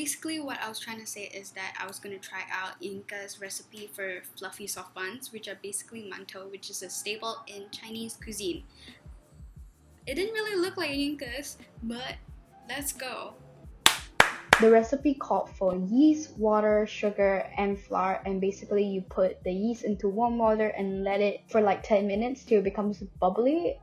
basically what I was trying to say is that I was going to try out Inga's recipe for fluffy soft buns, which are basically mantou, which is a staple in Chinese cuisine. It didn't really look like Inga's, but let's go. The recipe called for yeast, water, sugar, and flour, and basically you put the yeast into warm water and let it for like 10 minutes till it becomes bubbly.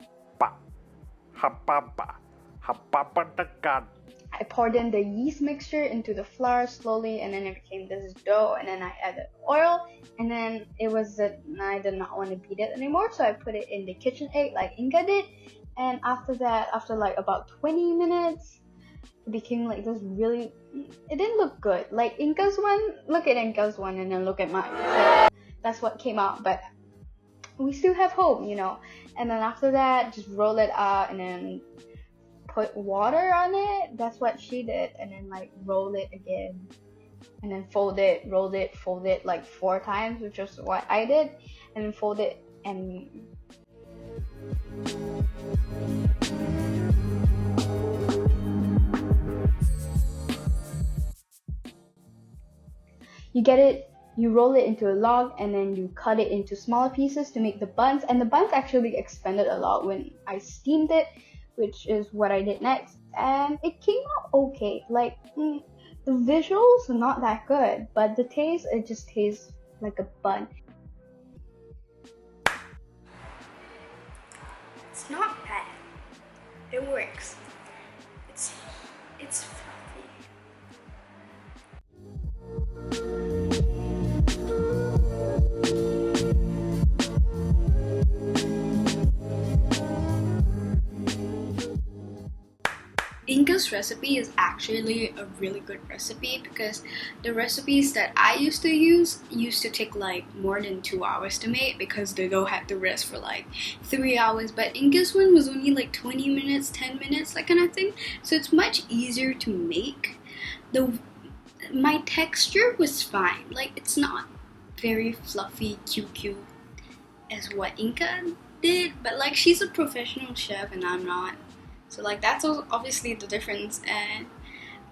I poured in the yeast mixture into the flour slowly, and then it became this dough, and then I added oil, and then it was that I did not want to beat it anymore, so I put it in the KitchenAid like Inga did, and after that, after like about 20 minutes, it became like this really, it didn't look good. Like Inga's one, look at Inga's one and then look at mine. So that's what came out, but we still have hope, you know. And then after that, just roll it out and then put water on it. That's what she did. And then like roll it again. And then fold it, roll it, fold it like 4 times, which is what I did. And then fold it and you get it, you roll it into a log, and then you cut it into smaller pieces to make the buns. And the buns actually expanded a lot when I steamed it, which is what I did next. And it came out okay. Like, the visuals are not that good, but the taste, it just tastes like a bun. It's not bad. It works. It's fluffy. Inga's recipe is actually a really good recipe because the recipes that I used to use used to take like more than 2 hours to make because the dough had to rest for like 3 hours, but Inga's one was only like 20 minutes, 10 minutes, that kind of thing, so it's much easier to make. My texture was fine, like it's not very fluffy, cute as what Inga did, but like she's a professional chef and I'm not. So like that's obviously the difference, and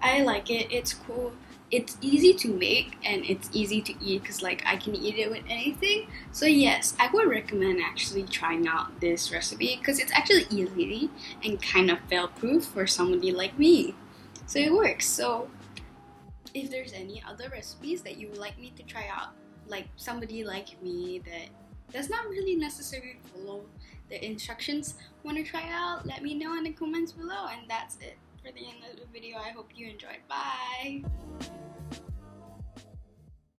I like it. It's cool. It's easy to make and it's easy to eat because like I can eat it with anything. So yes, I would recommend actually trying out this recipe because it's actually easy and kind of fail-proof for somebody like me. So it works. So if there's any other recipes that you would like me to try out, like somebody like me that does not really necessarily follow the instructions want to try out, let me know in the comments below. And that's it for the end of the video. I hope you enjoyed. Bye.